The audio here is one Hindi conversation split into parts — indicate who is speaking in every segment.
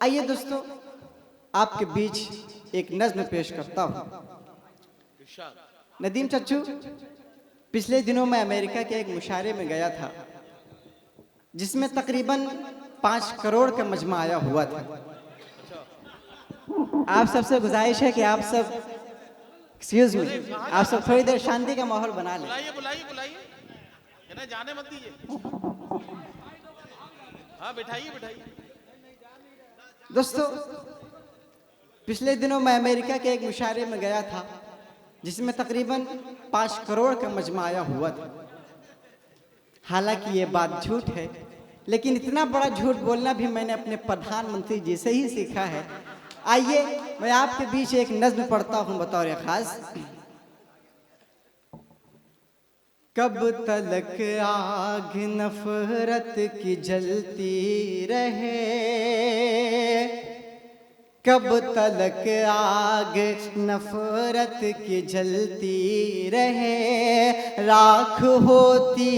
Speaker 1: आइए दोस्तों, आपके बीच एक नज्म पेश करता हूँ। नदीम चच्चू, पिछले दिनों मैं अमेरिका के एक मुशायरे में गया था जिसमें तकरीबन 5 करोड़ का मजमा आया हुआ था। आप सबसे गुजारिश है कि आप सब एक्सक्यूज मी, आप सब थोड़ी देर शांति का माहौल बना लें।
Speaker 2: बुलाइए बुलाइए बुलाइए, इन्हें जाने मत दीजिए। हाँ बिठाइए बिठाइए।
Speaker 1: दोस्तों, पिछले दिनों मैं अमेरिका के एक मुशायरे में गया था जिसमें तकरीबन 5 करोड़ का मजमा आया हुआ था। हालांकि ये बात झूठ है, लेकिन इतना बड़ा झूठ बोलना भी मैंने अपने प्रधानमंत्री जी से ही सीखा है। आइए मैं आपके बीच एक नज्म पढ़ता हूँ बतौर खास। कब तलक आग नफरत की जलती रहे, कब तलक आग नफरत की जलती रहे, राख होती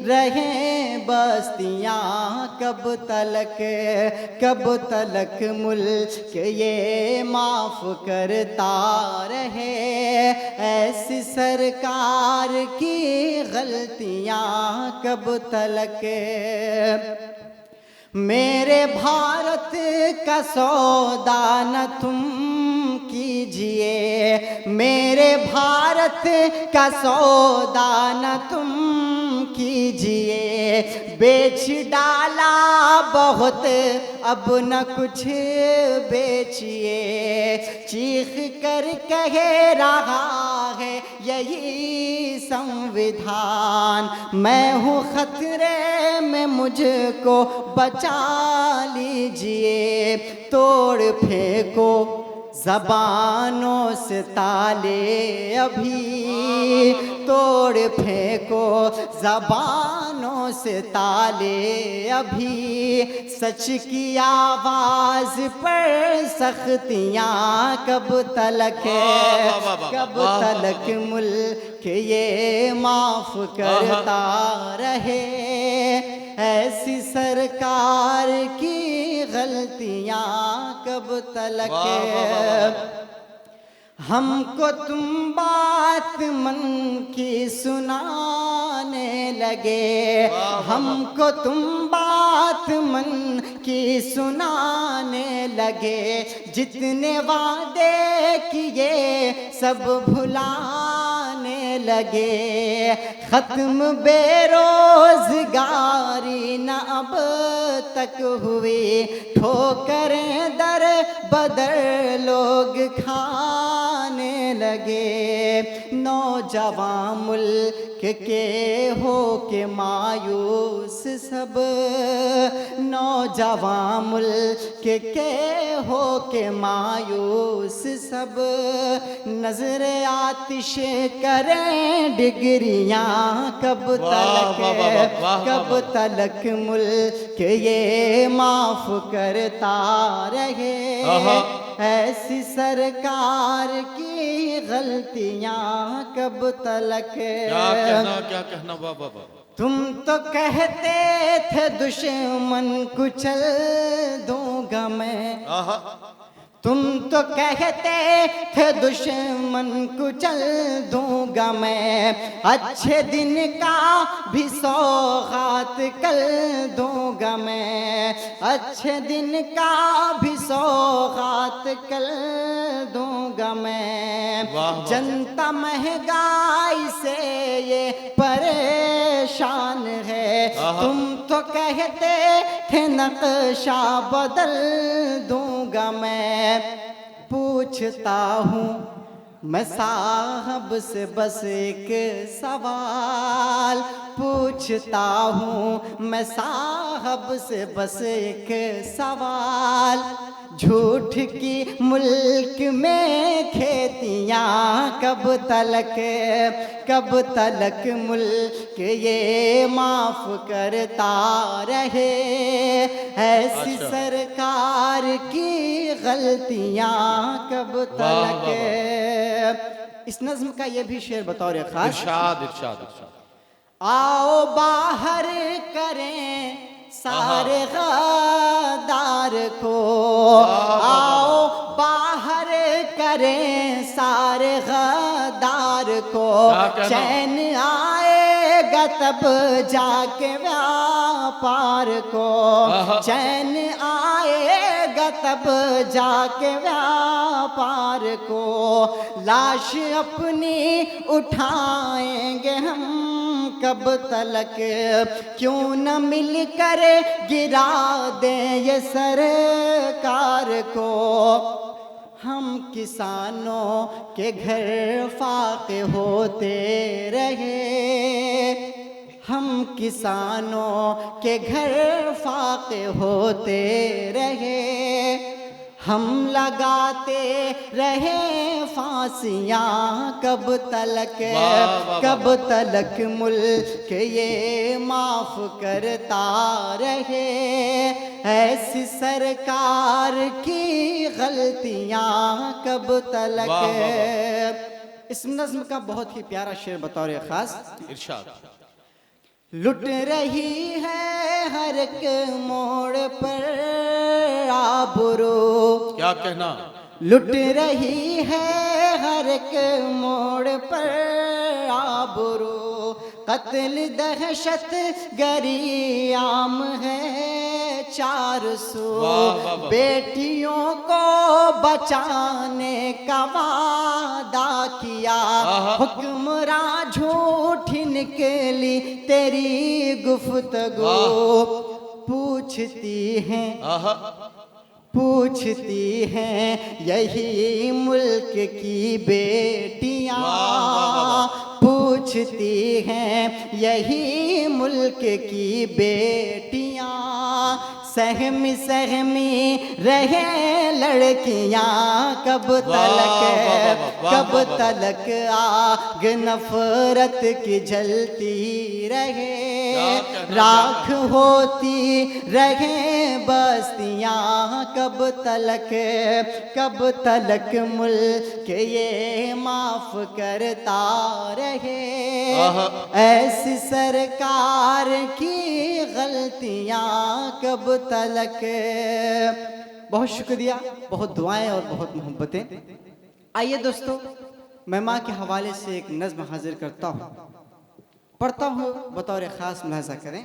Speaker 1: रहे बस्तियाँ, कब तलक मुल्क ये माफ करता रहे, ऐसी सरकार की गलतियाँ कब तलक। मेरे भारत का सौदा न तुम कीजिए, मेरे भारत का सौदा न तुम कीजिए, बेच डाला बहुत अब न कुछ बेचिए, चीख कर कह रहा है यही संविधान, मैं हूँ खतरे में मुझको बचा लीजिए, तोड़ फेंको ज़बानों से ताले अभी, तोड़ फेंको ज़बानों से ताले अभी, सच की आवाज़ पर सख्तियाँ कब तलक है, कब तलक मुल्क ये माफ करता रहे, ऐसी सरकार की गलतियाँ कब तलक है। हमको तुम बात मन की सुनाने लगे, हमको तुम बात मन की सुनाने लगे, जितने वादे किए सब भुलाने लगे, खत्म बेरोजगारी न अब तक हुई, ठोकरें दर बदर लोग खाने लगे, नौजवान मुल्क के हो के मायूस सब, नौजवान मुल्क के हो के मायूस सब, नजर आतिश करें डिग्रियां कब तलक, कब तलक मुल्क ये माफ करता रहे, ऐसी सरकार की गलतियां कब तलक।
Speaker 2: क्या कहना बाबा।
Speaker 1: तुम तो कहते थे दुश्मन कुचल दूंगा मैं, तुम तो कहते थे दुश्मन कुचल दूंगा मैं, अच्छे दिन का भी सौगात कल दूंगा मैं, अच्छे दिन का भी सौगात कल दूंगा मैं, जनता महंगाई से ये परेशान है, तुम तो कहते थे नक्शा बदल दूंगा मैं, पूछता हूँ मैं साहब से बस एक सवाल, पूछता हूँ मैं साहब से बस एक सवाल, झूठ की मुल्क में खेतियाँ कब तलक, कब तलक मुल्क ये माफ करता रहे, ऐसी सरकार की गलतियाँ कब तलक। इस नज्म का ये भी शेर बतौर खास।
Speaker 2: इरशाद इरशाद इरशाद।
Speaker 1: आओ बाहर करें सारे गद्दार को, आओ बाहर करें सारे गद्दार को,
Speaker 2: क्या कहना?
Speaker 1: चैन आएगा तब जाके व्यापार को, चैन आएगा तब जाके व्यापार को, लाश अपनी उठाएंगे हम कब तलक, क्यों न मिल कर गिरा दें ये सरकार को। हम किसानों के घर फाके होते रहे, हम किसानों के घर फाके होते रहे, हम लगाते रहे फांसियाँ कब तलक, कब तलक मुल्क ये माफ करता रहे, ऐसी सरकार की गलतियाँ कब तलक। इस नज्म का बहुत ही प्यारा शेर बतौर खास
Speaker 2: इरशाद।
Speaker 1: लुट रही है हर एक मोड़ पर आबरू,
Speaker 2: क्या कहना?
Speaker 1: लुट रही है हर एक मोड़ पर आबरू, कत्ल दहशत गरी आम है 400, बेटियों को बचाने का वादा किया, हुक्मरां झूठी निकली तेरी गुफ्तगू, पूछती हैं पूछती हैं यही मुल्क की बेटियां, पूछती हैं यही मुल्क की बेटियां, सहमी सहमी रहे लड़कियां कब तलक, कब तलक आग नफरत की जलती रहे, राख होती रहे बस्तियां कब तलक, कब तलक मुल्क ये माफ करता रहे, ऐसी सरकार की गलतियां कब तलक। बहुत शुक्रिया, बहुत दुआएं और बहुत मोहब्बतें। आइए दोस्तों, मैं माँ के हवाले से एक नज़्म हाजिर करता हूँ, पढ़ता हूँ, बतौर ख़ास मुलाज़ा करें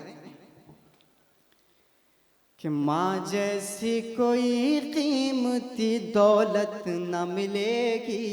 Speaker 1: कि माँ जैसी कोई कीमती दौलत न मिलेगी,